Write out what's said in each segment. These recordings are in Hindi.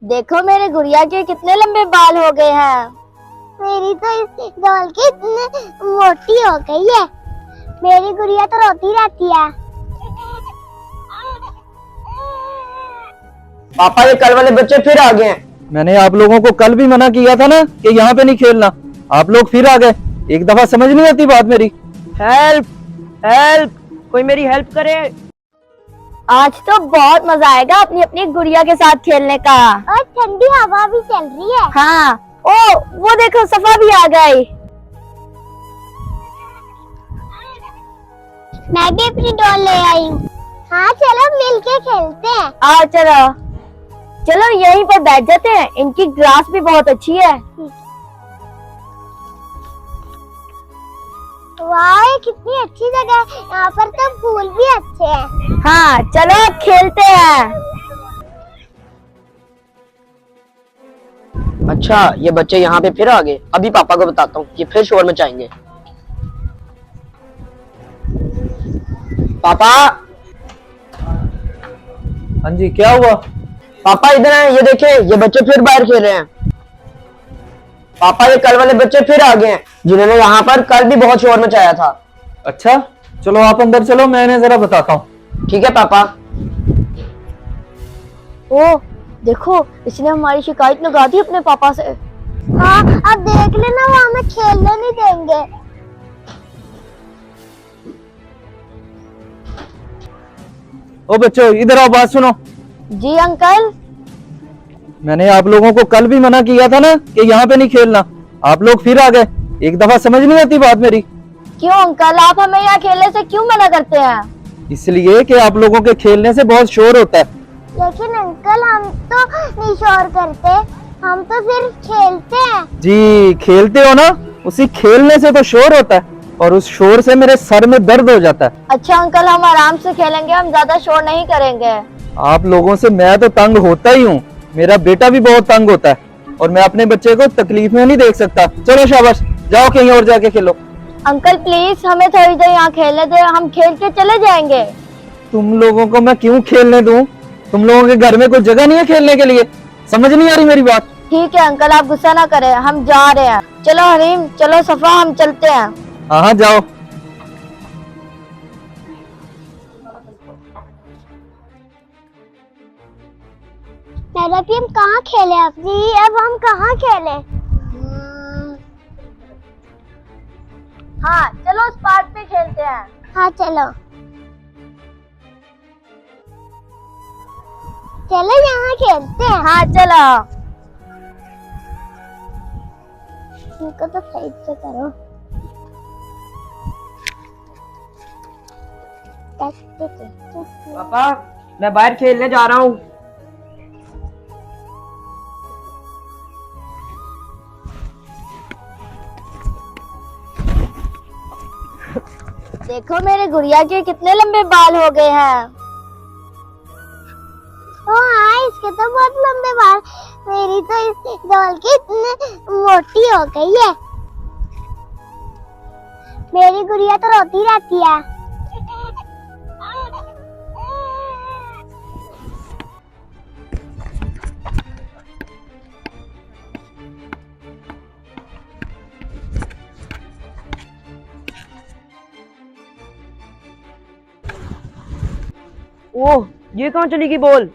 देखो मेरे गुड़िया के कितने लंबे बाल हो गए हैं। मेरी तो इस डॉल की इतनी मोटी हो गई है। मेरी गुड़िया तो रोती रहती है। पापा ये कल वाले बच्चे फिर आ गए हैं। मैंने आप लोगों को कल भी मना किया था ना कि यहाँ पे नहीं खेलना। आप लोग फिर आ गए। एक दफा समझ नहीं आती बात मेरी। हेल्प हेल्प, कोई मेरी हेल्प करे। आज तो बहुत मजा आएगा अपनी अपनी गुड़िया के साथ खेलने का। और ठंडी हवा भी चल रही है। हाँ, ओ वो देखो सफा भी आ गई। मैं भी अपनी डॉल ले आई हूँ। हाँ चलो मिलके खेलते हैं। आओ चलो चलो यहीं पर बैठ जाते हैं। इनकी ग्रास भी बहुत अच्छी है। वाह ये कितनी अच्छी जगह है। यहाँ पर तो फूल भी अच्छे हैं। हाँ चलो अब खेलते हैं। अच्छा ये बच्चे यहाँ पे फिर आ गए। अभी पापा को बताता हूँ, ये फिर शोर मचाएंगे। पापा, हाँ जी क्या हुआ? पापा इधर आए, ये देखें ये बच्चे फिर बाहर खेल रहे हैं। पापा ये कल वाले बच्चे फिर आ गए हैं, जिन्होंने यहाँ पर कल भी बहुत शोर मचाया था। अच्छा चलो आप अंदर चलो, मैं इन्हें जरा बताता हूँ। ठीक है पापा। ओ देखो इसने हमारी शिकायत लगा दी अपने पापा से। हाँ अब देख लेना वो हमें खेलने नहीं देंगे। ओ बच्चों इधर आओ, बात सुनो। जी अंकल। मैंने आप लोगों को कल भी मना किया था ना कि यहाँ पे नहीं खेलना। आप लोग फिर आ गए। एक दफा समझ नहीं आती बात मेरी। क्यों अंकल, आप हमें यहाँ खेलने से क्यों मना करते हैं? इसलिए कि आप लोगों के खेलने से बहुत शोर होता है। लेकिन अंकल हम तो नहीं शोर करते, हम तो सिर्फ खेलते हैं। जी खेलते हो ना, उसी खेलने से तो शोर होता है और उस शोर से मेरे सर में दर्द हो जाता है। अच्छा अंकल हम आराम से खेलेंगे, हम ज्यादा शोर नहीं करेंगे। आप लोगों से मैं तो तंग होता ही हूँ। मेरा बेटा भी बहुत तंग होता है और मैं अपने बच्चे को तकलीफ में नहीं देख सकता। चलो शाबाश, जाओ कहीं और जाके खेलो। अंकल प्लीज हमें थोड़ी देर यहाँ खेलने दे, हम खेल के चले जाएंगे। तुम लोगों को मैं क्यों खेलने दूं? तुम लोगों के घर में कोई जगह नहीं है खेलने के लिए? समझ नहीं आ रही मेरी बात? ठीक है अंकल आप गुस्सा ना करें, हम जा रहे हैं। चलो हरीम, चलो सफा, हम चलते हैं। हाँ हाँ जाओ। अभी हम कहाँ खेले अपनी? अब हम कहाँ खेले? हाँ चलो उस पार्क पे खेलते हैं। हाँ चलो चलो यहाँ खेलते हैं। हाँ चलो। इनको तो साइड से करो। पापा मैं बाहर खेलने जा रहा हूँ। देखो मेरे गुड़िया के कितने लंबे बाल हो गए हैं। ओ हाँ इसके तो बहुत लंबे बाल। मेरी तो इस डॉल की इतनी मोटी हो गई है। मेरी गुड़िया तो रोती रहती है। ओह ये कहाँ चली गई बॉल?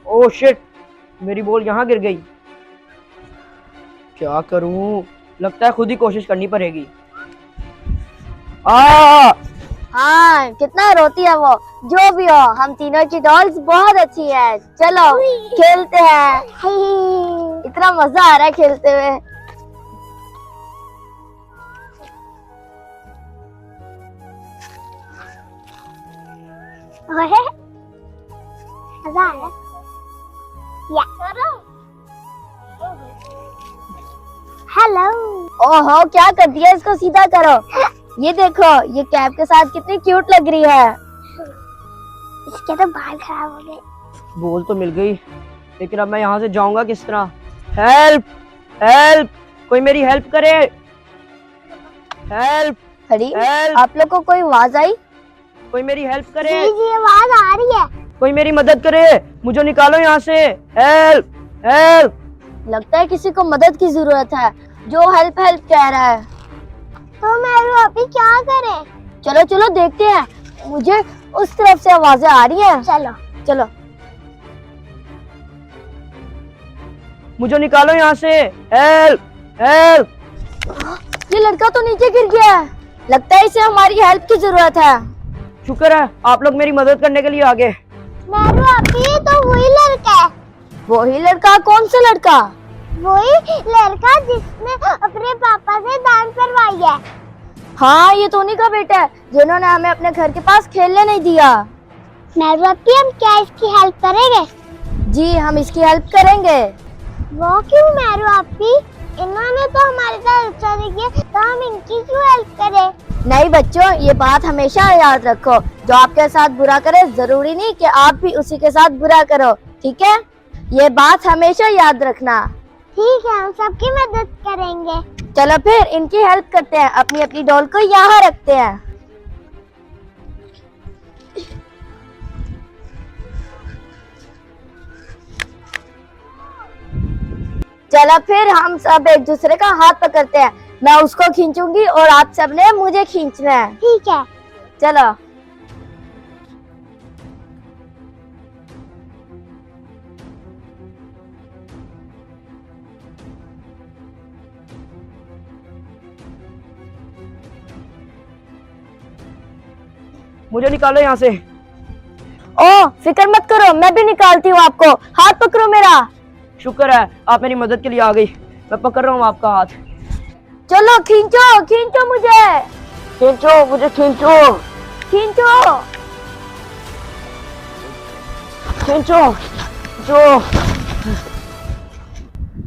ओह शिट, मेरी बॉल यहाँ गिर गई। क्या करूं? लगता है खुद ही कोशिश करनी पड़ेगी। हाँ कितना रोती है वो। जो भी हो हम तीनों की डॉल्स बहुत अच्छी है। चलो खेलते हैं। इतना मजा आ रहा है खेलते हुए। मजा आया। हेलो। ओहो क्या कर दिया, इसको सीधा करो। ये देखो ये कैप के साथ कितनी क्यूट लग रही है। इसके तो बाल खराब हो गए। बॉल तो मिल गई, लेकिन अब मैं यहाँ से जाऊंगा किस तरह? हेल्प हेल्प, कोई मेरी हेल्प करे। हेल्प। अरे Help! आप लोग को कोई आवाज आई? कोई मेरी हेल्प करे, जी जी आवाज आ रही है। कोई मेरी मदद करे, मुझे निकालो यहाँ से। Help help. लगता है किसी को मदद की जरूरत है, जो हेल्प हेल्प कह रहा है। तो मेरू अभी क्या करें? चलो चलो देखते हैं, मुझे उस तरफ से आवाजें आ रही हैं। चलो। चलो। मुझे निकालो यहाँ से। Help help. ये लड़का तो नीचे गिर गया है, लगता है इसे हमारी हेल्प की जरूरत है। शुक्र है आप लोग मेरी मदद करने के लिए आ गए। मेरू अभी तो वही लड़का है, वही लड़का? कौन सा लड़का? वही लड़का जिसने अपने पापा से दान करवाई है। हाँ, ये तो उन्हीं का बेटा है जिन्होंने हमें अपने घर के पास खेलने नहीं दिया। मेरू अभी हम क्या इसकी हेल्प करेंगे? जी हम इसकी हेल्प करेंगे। वो क्यों मेरू अभी? इन्होंने तो हमारे साथ अच्छा नहीं किया, तो हम इनकी क्यों हेल्प करें? नहीं बच्चों, ये बात हमेशा याद रखो, जो आपके साथ बुरा करे जरूरी नहीं कि आप भी उसी के साथ बुरा करो, ठीक है? ये बात हमेशा याद रखना। ठीक है, हम सबकी मदद करेंगे। चलो फिर इनकी हेल्प करते हैं, अपनी अपनी डॉल को यहाँ रखते हैं। चलो फिर हम सब एक दूसरे का हाथ पकड़ते हैं, मैं उसको खींचूंगी और आप सब ने मुझे खींचना है। ठीक है। चलो। मुझे निकालो यहाँ से। ओ फिक्र मत करो, मैं भी निकालती हूँ आपको, हाथ पकड़ो मेरा। शुक्र है आप मेरी मदद के लिए आ गई, मैं पकड़ रहा हूँ आपका हाथ। चलो खींचो खींचो मुझे, खींचो मुझे, खींचो खींचो। खींचो जो।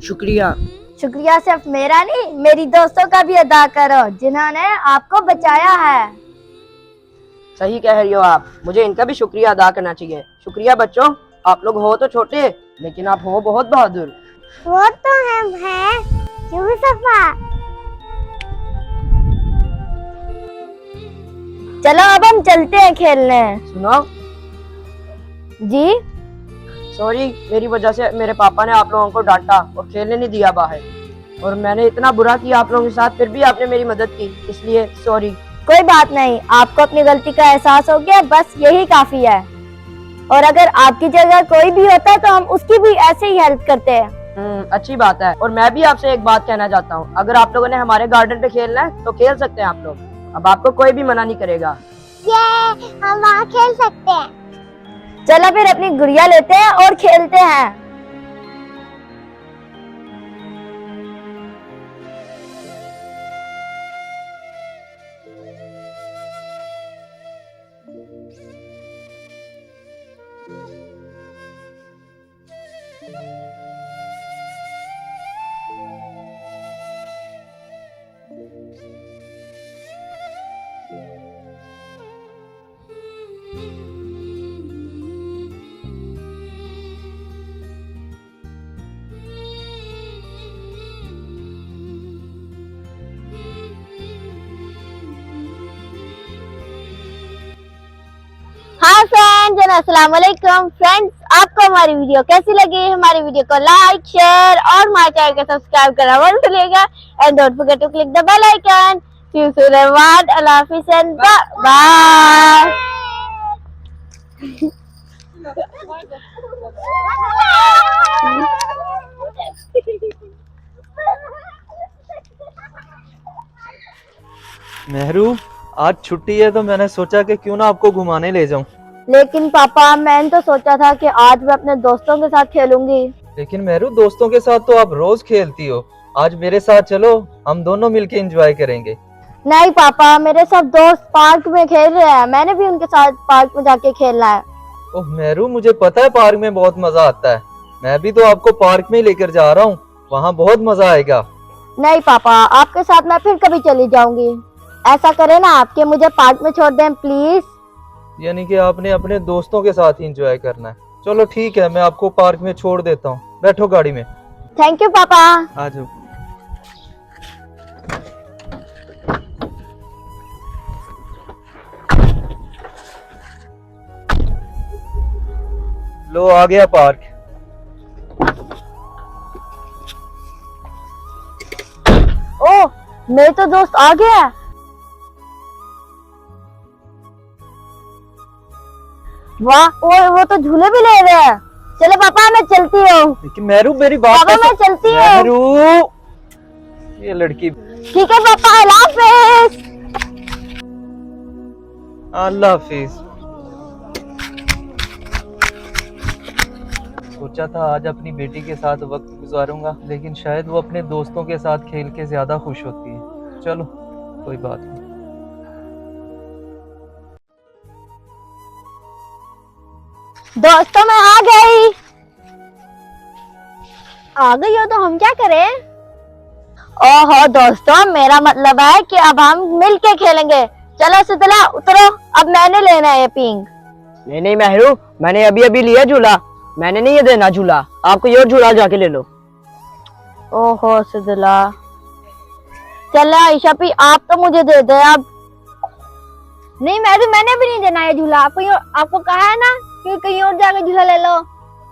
शुक्रिया। शुक्रिया सिर्फ मेरा नहीं, मेरी दोस्तों का भी अदा करो जिन्होंने आपको बचाया है। सही कह रही हो आप, मुझे इनका भी शुक्रिया अदा करना चाहिए। शुक्रिया बच्चों, आप लोग हो तो छोटे लेकिन आप हो बहुत बहादुर। वो तो हम हैं, क्यों सफा? चलो अब हम चलते हैं खेलने। सुनो, जी सॉरी, मेरी वजह से मेरे पापा ने आप लोगों को डांटा और खेलने नहीं दिया बाहर, और मैंने इतना बुरा किया आप लोगों के साथ, फिर भी आपने मेरी मदद की, इसलिए सॉरी। कोई बात नहीं, आपको अपनी गलती का एहसास हो गया, बस यही काफी है। और अगर आपकी जगह कोई भी होता तो हम उसकी भी ऐसे ही हेल्प करते हैं। अच्छी बात है। और मैं भी आपसे एक बात कहना चाहता हूँ, अगर आप लोगों ने हमारे गार्डन पे खेलना है तो खेल सकते हैं आप लोग, अब आपको कोई भी मना नहीं करेगा। ये हम वहाँ खेल सकते हैं। चलो फिर अपनी गुड़िया लेते हैं और खेलते हैं। हाँ फ्रेंड्स, अस्सलाम वालेकुम फ्रेंड्स, आपको हमारी वीडियो कैसी लगी? हमारी वीडियो को लाइक, शेयर और हमारे चैनल को सब्सक्राइब करना मत भूलिएगा, and don't forget to click the bell icon. See you soon, अल्लाह हाफिज़ एंड बाय। मेहरू, आज छुट्टी है तो मैंने सोचा कि क्यों ना आपको घुमाने ले जाऊं। लेकिन पापा, मैंने तो सोचा था कि आज मैं अपने दोस्तों के साथ खेलूंगी। लेकिन मेहरू, दोस्तों के साथ तो आप रोज खेलती हो, आज मेरे साथ चलो, हम दोनों मिलके एंजॉय करेंगे। नहीं पापा, मेरे सब दोस्त पार्क में खेल रहे हैं, मैंने भी उनके साथ पार्क में जाके खेलना है। ओह मेहरू, मुझे पता है पार्क में बहुत मजा आता है, मैं भी तो आपको पार्क में लेकर जा रहा हूँ, वहाँ बहुत मजा आएगा। नहीं पापा, आपके साथ मैं फिर कभी चली जाऊंगी। ऐसा करें ना आपके, मुझे पार्क में छोड़ दें प्लीज। यानी कि आपने अपने दोस्तों के साथ एंजॉय करना है। चलो ठीक है, मैं आपको पार्क में छोड़ देता हूँ, बैठो गाड़ी में। थैंक यू पापा। आ जाओ। लो आ गया पार्क। ओ, मेरे तो दोस्त आ गया। वाह, वो तो झूले भी ले रहे हैं। चलो पापा मैं चलती हूँ। लेकिन मेहरू मेरी बात पापा मैं चलती हूँ। मेहरू, ये लड़की। ठीक है पापा, अल्लाह हाफिज। अल्लाह हाफिज। सोचा था आज अपनी बेटी के साथ वक्त गुजारूंगा, लेकिन शायद वो अपने दोस्तों के साथ खेल के ज्यादा खुश होती है। चलो कोई बात नहीं। दोस्तों मैं आ गई। आ गई हो तो हम क्या करें? ओहो दोस्तों, मेरा मतलब है कि अब हम मिलके खेलेंगे। चलो सितला उतरो, अब मैंने लेना है ये पिंग। नहीं नहीं मेहरू, मैंने अभी अभी लिया झूला, मैंने नहीं ये देना झूला, आपको ये झूला जाके ले लो। ओहो सिदला, चलो आयशा पी आप तो मुझे दे दे अब। नहीं मैंने भी नहीं देना है झूला। आपको कहा है ना कि कहीं और जाकर झूला ले लो।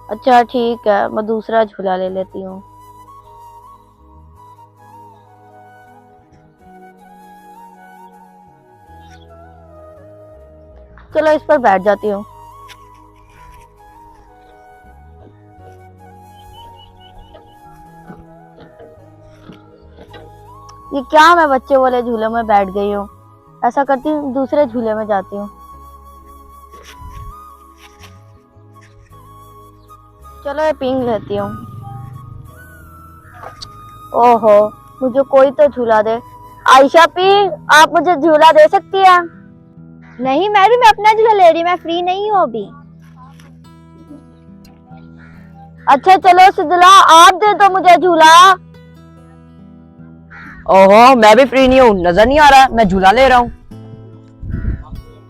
अच्छा ठीक है, मैं दूसरा झूला ले लेती हूँ। चलो इस पर बैठ जाती हूँ। ये क्या, मैं बच्चे वाले झूले में बैठ गई हूँ। ऐसा करती हूँ, दूसरे झूले में जाती हूँ। चलो ये पिंग लेती हूँ। ओहो, मुझे कोई तो झूला दे। आयशा पी, आप मुझे झूला दे सकती है? नहीं मैरी, मैं अपना झूला ले रही, मैं फ्री नहीं हूँ अभी। अच्छा चलो सिदला, आप दे दो मुझे झूला। ओहो, मैं भी फ्री नहीं हूँ, नजर नहीं आ रहा, मैं झूला ले रहा हूँ।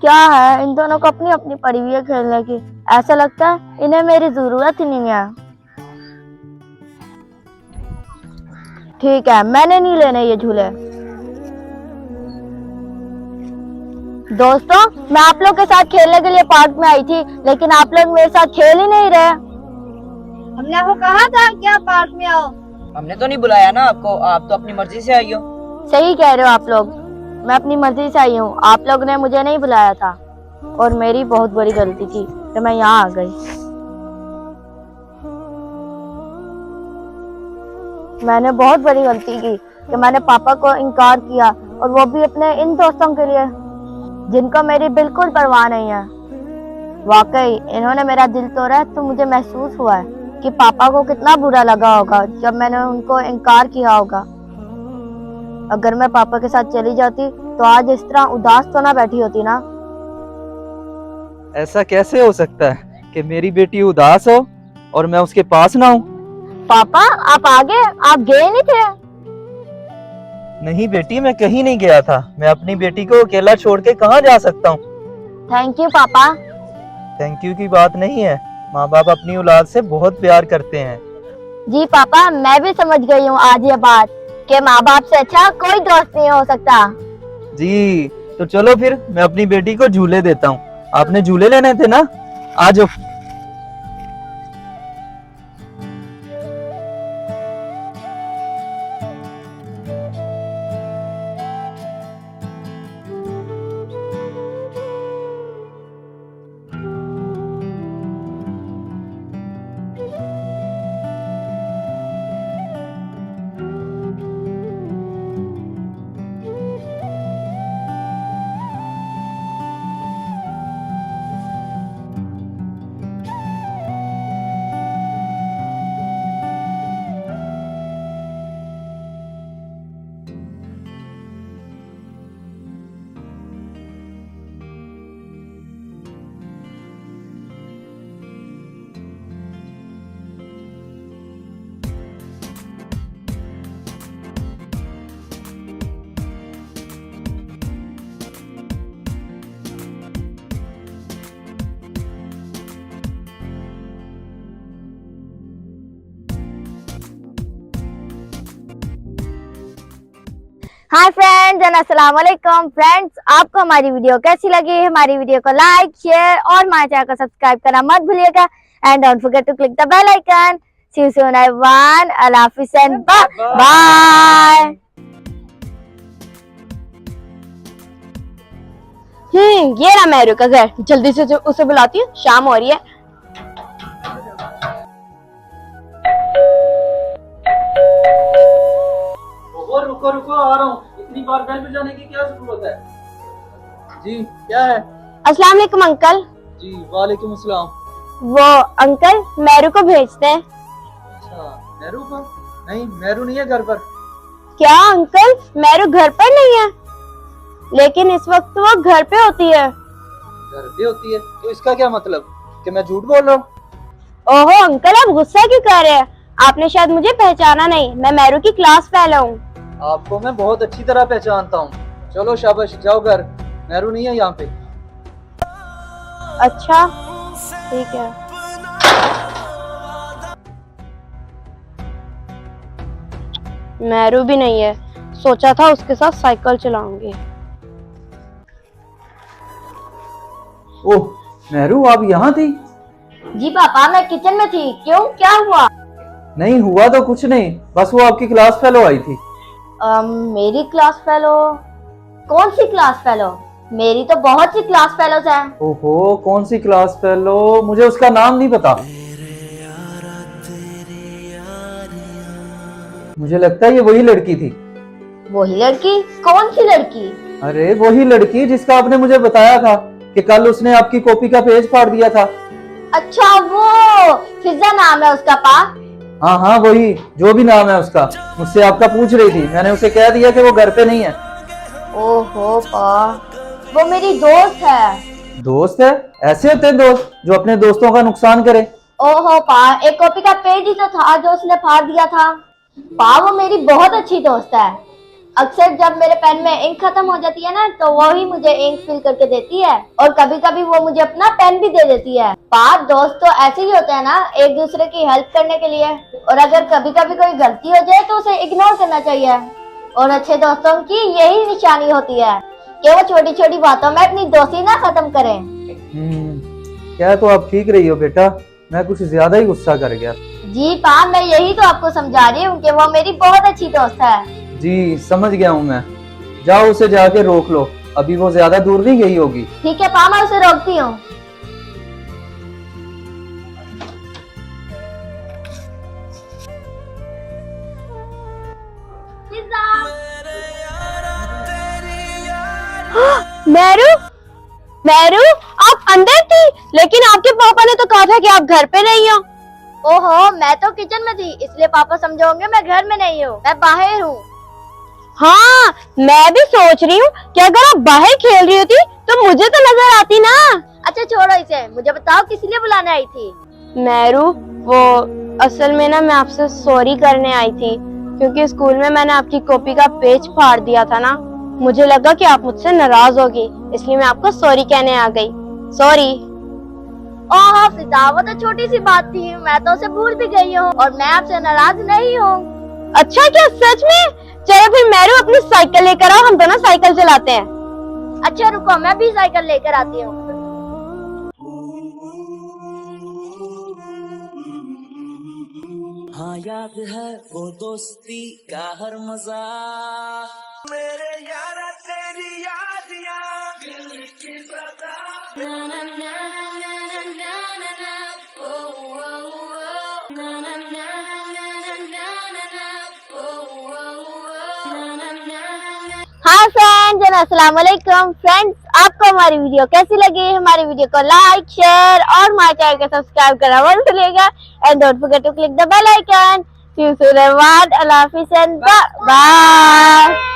क्या है, इन दोनों को अपनी अपनी पड़ी हुई है खेलने की। ऐसा लगता है इन्हें मेरी जरूरत ही नहीं है। ठीक है, मैंने नहीं लेने ये झूले। दोस्तों, मैं आप लोग के साथ खेलने के लिए पार्क में आई थी, लेकिन आप लोग मेरे साथ खेल ही नहीं रहे। हमने आपको कहा था कि आप पार्क में आओ। हमने तो नहीं बुलाया ना आपको, आप तो अपनी मर्जी से आई हो। सही कह रहे हो आप लोग, मैं अपनी मर्जी से आई हूँ। आप लोग ने मुझे नहीं बुलाया था और मेरी बहुत बड़ी गलती थी कि मैं यहाँ आ गई। मैंने बहुत बड़ी गलती की कि मैंने पापा को इनकार किया, और वो भी अपने इन दोस्तों के लिए जिनको मेरी बिल्कुल परवाह नहीं है। वाकई इन्होंने मेरा दिल तोड़ा, तो मुझे महसूस हुआ है कि पापा को कितना बुरा लगा होगा जब मैंने उनको इनकार किया होगा। अगर मैं पापा के साथ चली जाती तो आज इस तरह उदास तो ना बैठी होती ना। ऐसा कैसे हो सकता है कि मेरी बेटी उदास हो और मैं उसके पास ना हूँ? पापा आप आ गए, आप गए नहीं थे? नहीं बेटी, मैं कहीं नहीं गया था। मैं अपनी बेटी को अकेला छोड़ के कहाँ जा सकता हूँ? थैंक यू पापा। थैंक यू की बात नहीं है, माँ बाप अपनी औलाद से बहुत प्यार करते हैं। जी पापा, मैं भी समझ गई हूँ आज ये बात कि माँ बाप से अच्छा कोई दोस्त नहीं हो सकता। जी, तो चलो फिर मैं अपनी बेटी को झूले देता हूँ। आपने झूले लेने थे ना, आ जाओ। हाय फ्रेंड्स एंड अस्सलाम वालेकुम। फ्रेंड्स, आपको हमारी वीडियो कैसी लगी? हमारी वीडियो को लाइक, शेयर और हमारे चैनल को सब्सक्राइब करना मत भूलिएगा। and don't forget to click the bell icon. See you soon everyone. Allah Hafiz and bye. ये रहा मेरू का घर, जल्दी से उसे बुलाती हूँ, शाम हो रही है। रुको रुको, आ रहा हूँ। इतनी बार बेल बजाने की क्या जरूरत है? जी क्या है? अस्सलाम वालेकुम अंकल। जी वालेकुम अस्सलाम। वो अंकल मेरू को भेजते हैं। अच्छा मेरू पर? नहीं मेरू नहीं है घर पर। क्या अंकल, मेरू घर पर नहीं है? लेकिन इस वक्त वो घर पे होती है। घर पे होती है तो इसका क्या मतलब कि मैं झूठ बोल रहा हूँ? ओहो अंकल, आप गुस्सा क्यों कर रहे हैं? आपने शायद मुझे पहचाना नहीं, मैं मेरू की क्लास फेलो हूँ। आपको मैं बहुत अच्छी तरह पहचानता हूँ। चलो शाबाश, जाओ घर, मेरू नहीं है यहाँ पे। अच्छा ठीक है। मेरू भी नहीं है, सोचा था उसके साथ साइकिल चलाऊंगी। ओह मेरू, आप यहाँ थी? जी पापा, मैं किचन में थी। क्यों, क्या हुआ? नहीं हुआ तो कुछ नहीं, बस वो आपकी क्लास फेलो आई थी। मेरी क्लास फेलो? कौन सी क्लास फेलो? मेरी तो बहुत सी क्लास फेलोज हैं। ओहो कौन सी क्लास फेलो? मुझे उसका नाम नहीं पता। मुझे लगता है ये वही लड़की थी। वही लड़की? कौन सी लड़की? अरे वही लड़की जिसका आपने मुझे बताया था कि कल उसने आपकी कॉपी का पेज फाड़ दिया था। अच्छा वो फिजा नाम है उसका पा? हाँ हाँ वही, जो भी नाम है उसका। मुझसे आपका पूछ रही थी, मैंने उसे कह दिया कि वो घर पे नहीं है। ओहो पा, वो मेरी दोस्त है। दोस्त है? ऐसे होते हैं दोस्त जो अपने दोस्तों का नुकसान करे? ओहो पा, एक कॉपी का पेज ही तो था जो उसने फाड़ दिया था। पा वो मेरी बहुत अच्छी दोस्त है। अक्सर जब मेरे पेन में इंक खत्म हो जाती है ना, तो वो ही मुझे इंक फिल करके देती है, और कभी कभी वो मुझे अपना पेन भी दे देती है। पा दोस्त तो ऐसे ही होते हैं ना, एक दूसरे की हेल्प करने के लिए। और अगर कभी कभी कोई गलती हो जाए तो उसे इग्नोर करना चाहिए। और अच्छे दोस्तों की यही निशानी होती है कि वो छोटी छोटी बातों में अपनी दोस्ती ना खत्म करें। क्या तो आप ठीक रही हो बेटा, मैं कुछ ज्यादा ही गुस्सा कर गया। जी पा, मैं यही तो आपको समझा रही हूँ कि वो मेरी बहुत अच्छी दोस्त है। जी समझ गया हूँ मैं। जाओ उसे जाके रोक लो, अभी वो ज्यादा दूर नहीं गई होगी। ठीक है पा, मैं उसे रोकती हूँ। मेरू, मेरू आप अंदर थी, लेकिन आपके पापा ने तो कहा था कि आप घर पे नहीं हो। ओहो, मैं तो किचन में थी, इसलिए पापा समझोगे मैं घर में नहीं हूँ, मैं बाहर हूँ। हाँ, मैं भी सोच रही हूँ कि अगर आप बाहर खेल रही होती तो मुझे तो नजर आती ना। अच्छा छोड़ो इसे, मुझे बताओ किस लिए बुलाने आई थी? मेरू, वो असल में ना मैं आपसे सॉरी करने आई थी, क्योंकि स्कूल में मैंने आपकी कॉपी का पेज फाड़ दिया था ना। मुझे लगा कि आप मुझसे नाराज होगी, इसलिए मैं आपको सॉरी कहने आ गई। सॉरी। ओह फिजा, वो तो छोटी सी बात थी, मैं तो उसे भूल भी गई हूँ, और मैं आपसे नाराज नहीं हूँ। अच्छा क्या, सच में? चलो फिर मेरू अपनी साइकिल लेकर आओ, हम दोनों साइकिल चलाते हैं। अच्छा रुको, मैं भी साइकिल लेकर आती हूँ। हाँ याद है वो दोस्ती का हर मजा, मेरे यारा तेरी यादियां दिल की सदा। ना ना ना ना ना ना ना ना ओ ओ ओ ना ना ना ना ना ना ना ओ ओ ओ ना ना ना। हाँ फ्रेंड्स, अस्सलाम वालेकुम फ्रेंड्स, आपको हमारी वीडियो कैसी लगी? हमारी वीडियो को लाइक, शेयर और हमारे चैनल को सब्सक्राइब करना मत भूलिएगा, and don't forget to click the bell icon. See you soon everyone, अल्लाह हाफिज़ एंड बाय।